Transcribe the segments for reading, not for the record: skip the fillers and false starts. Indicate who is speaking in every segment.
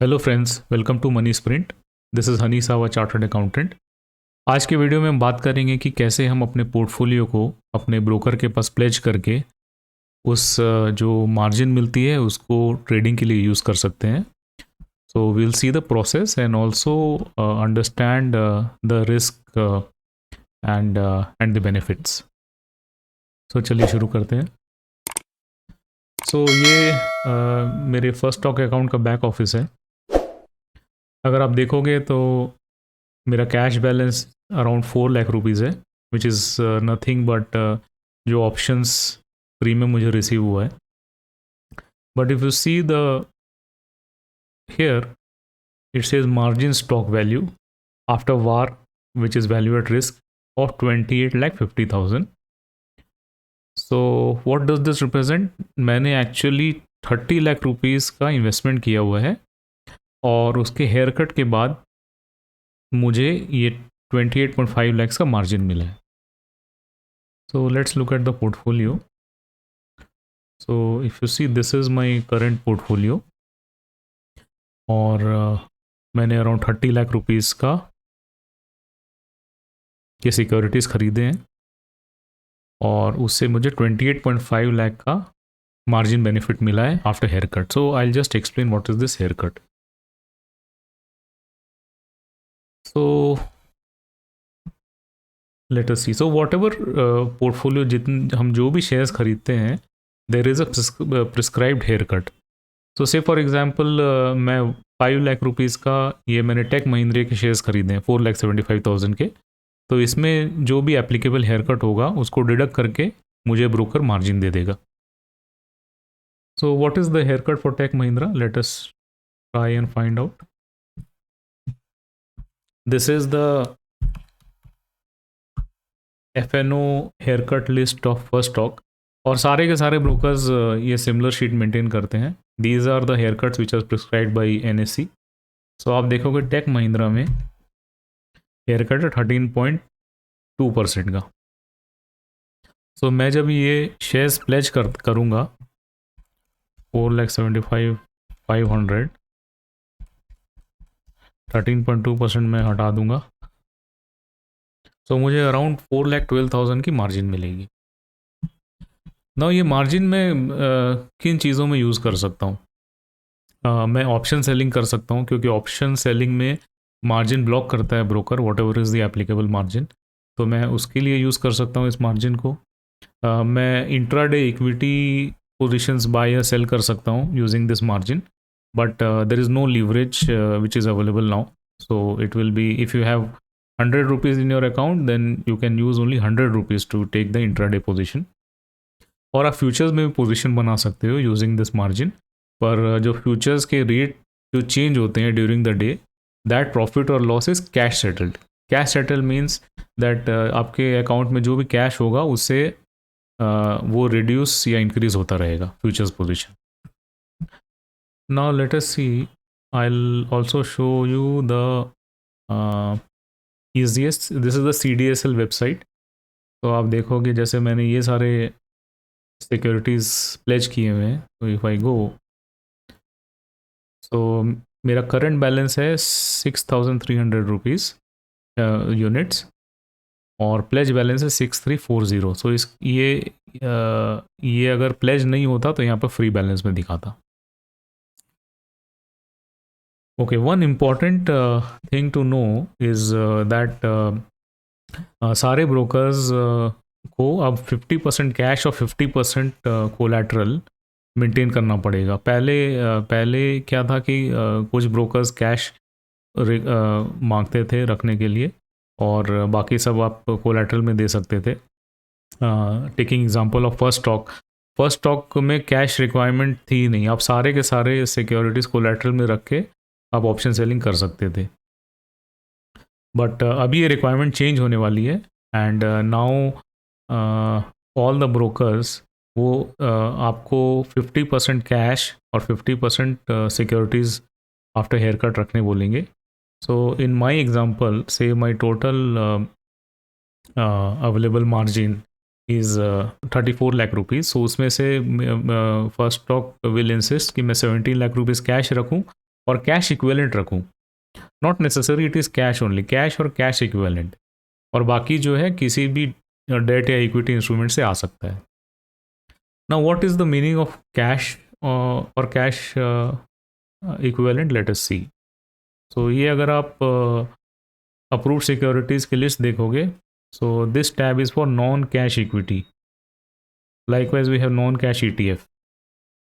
Speaker 1: Hello friends, welcome to money sprint. This is Honey Sawa, chartered accountant. आज के video में हम बात करेंगे कि कैसे हम अपने पोर्टफोलियो को अपने ब्रोकर के पास प्लेज करके जो मार्जिन मिलती है उसको ट्रेडिंग के लिए यूज़ कर सकते हैं। So we'll see the process and also understand the risk and the benefits. So चलिए शुरू करते हैं। ये मेरे फर्स्ट स्टॉक अकाउंट का बैक ऑफिस है। अगर आप देखोगे तो मेरा cash balance around 4 lakh rupees है, विच इज़ नथिंग बट जो ऑप्शंस प्रीमियम मुझे रिसीव हुआ है। But if you see the here, it says margin stock value after VAR which is value at risk of 28,50,000। So what does this represent? मैंने actually 30 lakh rupees का investment किया हुआ है और उसके हेयर कट के बाद मुझे ये 28.5 लैक्स का मार्जिन मिला है। So let's look at the portfolio. So if you see, this is my current portfolio और मैंने अराउंड 30 लाख रुपीज़ का ये सिक्योरिटीज़ ख़रीदे हैं और उससे मुझे 28.5 लाख का मार्जिन बेनिफिट मिला है after haircut. So I just explain what is this haircut. So let us see. So whatever portfolio जितने हम जो भी शेयर्स खरीदते हैं, there is a prescribed haircut. तो से फॉर एग्जांपल मैं 5 लाख रुपीज़ का ये मैंने टेक महिंद्रा के शेयर्स खरीदे हैं 4,75,000 के। तो इसमें जो भी एप्लीकेबल हेयर कट होगा उसको डिडक्ट करके मुझे ब्रोकर मार्जिन दे देगा। So what is the haircut for Tech Mahindra? Let us try and find out. This is the FNO haircut list of first stock और सारे के सारे ब्रोकर्स ये सिमिलर शीट मेंटेन करते हैं। These are the haircuts which are prescribed by NSE। सो आप देखोगे टेक महिंद्रा में हेयर कट है 13.2% का। सो मैं जब ये शेयर्स प्लेज करूँगा 4,75,500, 13.2% मैं हटा दूंगा। सो मुझे अराउंड 4,12,000 की मार्जिन मिलेगी ना। ये मार्जिन में किन चीज़ों में यूज़ कर सकता हूँ? मैं ऑप्शन सेलिंग कर सकता हूँ क्योंकि ऑप्शन सेलिंग में मार्जिन ब्लॉक करता है broker, what ever is the applicable margin. तो मैं उसके लिए यूज़ कर सकता हूँ इस मार्जिन को। मैं इंट्राडे इक्विटी पोजीशंस बाय या सेल कर सकता हूँ using this margin, but there is no leverage which is available now. So it will be, if you have 100 rupees in your account, then you can use only 100 rupees to take the intraday position. और आप futures में भी position बना सकते हो using this margin. पर जो futures के रेट जो चेंज होते हैं during the day, that profit और loss is cash settled. Cash settle means that आपके अकाउंट में जो भी कैश होगा उससे वो रिड्यूस या इंक्रीज होता रहेगा futures position. Now let us see, I will also show you the easiest. This is the CDSL website. तो आप देखोगे जैसे मैंने ये सारे सिक्योरिटीज़ प्लेज किए हुए हैं। तो इफ़ आई गो, सो मेरा करंट बैलेंस है 6,300 रुपीज़ यूनिट्स और प्लेज बैलेंस है 6,340। सो ये अगर प्लेज नहीं होता तो यहाँ पर फ्री बैलेंस में दिखाता। Okay, one important thing to know is that सारे ब्रोकर्स को अब 50% कैश और 50% कोलैटरल मेंटेन करना पड़ेगा। पहले क्या था कि कुछ ब्रोकर्स कैश मांगते थे रखने के लिए और बाकी सब आप कोलैटरल में दे सकते थे। Taking example of first stock में कैश रिक्वायरमेंट थी नहीं, आप सारे के सारे सिक्योरिटीज़ कोलैटरल में रख के आप ऑप्शन सेलिंग कर सकते थे। बट अभी ये रिक्वायरमेंट चेंज होने वाली है and now all the brokers वो आपको 50% कैश और 50% सिक्योरिटीज़ आफ्टर हेयर कट रखने बोलेंगे। सो इन माई एग्जाम्पल से my total available margin is 34 lakh rupees. So उसमें से फर्स्ट स्टॉक विल इंसिस्ट कि मैं 17 लाख रुपीज़ कैश रखूँ और कैश इक्विवेलेंट रखूँ, not necessary it is cash only, cash और कैश इक्विवेलेंट, और बाकी जो है किसी भी डेट या इक्विटी इंस्ट्रूमेंट से आ सकता है. Now what is the meaning of cash और cash equivalent, late us see. सो ये अगर आप अप्रूव्ड सिक्योरिटीज़ की लिस्ट देखोगे, so this tab is for non cash equity. Likewise, we have non-cash ETF,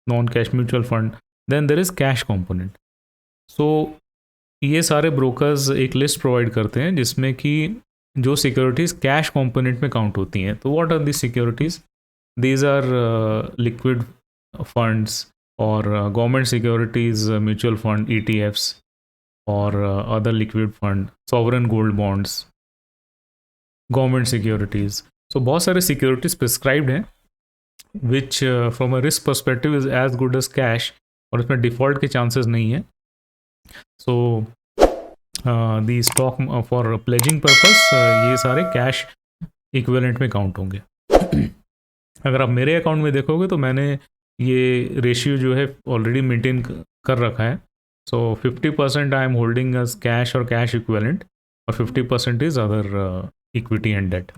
Speaker 1: non-cash mutual fund. Then there is cash component. So ये सारे brokers एक list provide करते हैं जिसमें कि जो सिक्योरिटीज़ कैश कंपोनेंट में काउंट होती हैं. तो what are this securities? These are liquid funds और government securities, mutual fund, ETFs और other liquid fund, sovereign gold bonds, government securities. So बहुत सारे सिक्योरिटीज़ प्रिस्क्राइब्ड हैं which from a risk perspective is as good as cash, और इसमें default के chances नहीं है. So the stock for pledging purpose ये सारे कैश इक्विवेलेंट में काउंट होंगे. अगर आप मेरे अकाउंट में देखोगे तो मैंने ये रेशियो जो है ऑलरेडी मेंटेन कर रखा है. सो 50% I am holding as cash और कैश इक्विवेलेंट, और 50% is other equity and debt.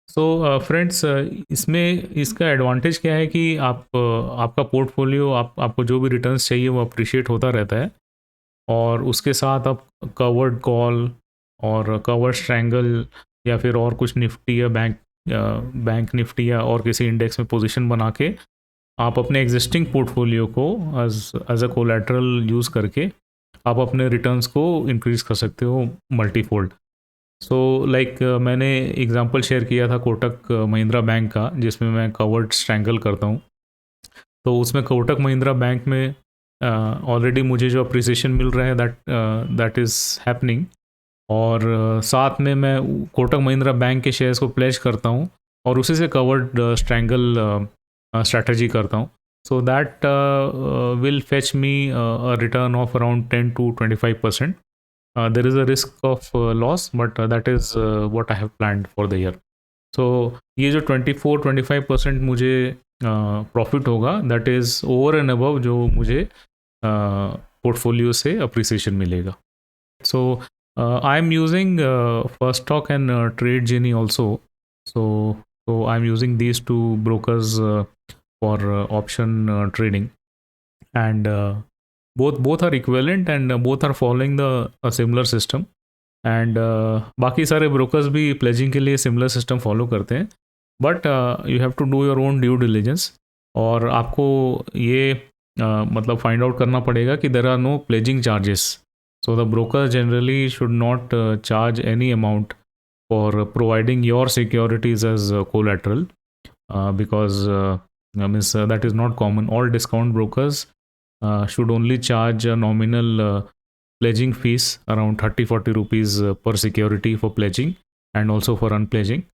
Speaker 1: So friends, इसमें इसका एडवांटेज क्या है कि आपका पोर्टफोलियो, आपको जो भी रिटर्न्स चाहिए वो अप्रिशिएट होता रहता है, और उसके साथ आप कवर्ड कॉल और कवर्ड स्ट्रैंगल या फिर और कुछ निफ्टी या बैंक निफ्टी या और किसी इंडेक्स में पोजीशन बना के आप अपने एग्जिस्टिंग पोर्टफोलियो को एज अ कोलैटरल यूज़ करके आप अपने रिटर्न्स को इंक्रीज़ कर सकते हो मल्टीफोल्ड. सो लाइक मैंने एग्जांपल शेयर किया था कोटक महिंद्रा बैंक का, जिसमें मैं कवर्ड स्ट्रैंगल करता हूँ. तो उसमें कोटक महिंद्रा बैंक में ऑलरेडी मुझे जो अप्रिसिएशन मिल रहा है दैट इज़ हैपनिंग, और साथ में मैं कोटक महिंद्रा बैंक के शेयर्स को प्लेज करता हूँ और उसी से कवर्ड स्ट्रैंगल स्ट्रैटेजी करता हूँ. So that will fetch me a return of around 10 to 25%. There is a risk of loss, but that is what I have planned for the year. So ये जो 24-25% मुझे प्रॉफिट होगा, that is over and above जो मुझे portfolio से appreciation मिलेगा. So I am using first stock and Tradejini also. So I'm using these two brokers for option trading, and both are equivalent and both are following a similar system. And बाकी सारे brokers भी pledging के लिए similar system follow करते हैं, but you have to do your own due diligence. और आपको ये मतलब फाइंड आउट करना पड़ेगा कि there are no pledging charges. So the broker generally should not charge any amount for providing your securities as collateral, because that is not common. All discount brokers should only charge a nominal pledging fees around 30-40 rupees per security for pledging and also for unpledging.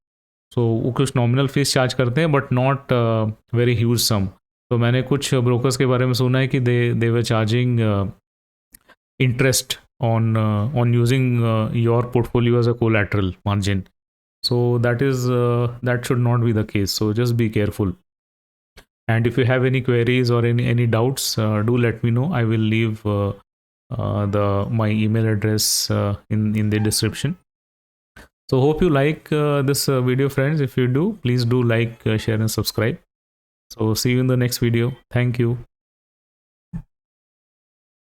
Speaker 1: So वो कुछ nominal fees charge करते हैं, but not very huge sum. तो मैंने कुछ brokers के बारे में सुना है कि they were charging interest on using your portfolio as a collateral margin. So that should not be the case. So just be careful. And if you have any queries or any doubts, do let me know. I will leave my email address in the description. So hope you like this video, friends. If you do, please do like, share and subscribe. So see you in the next video. Thank you.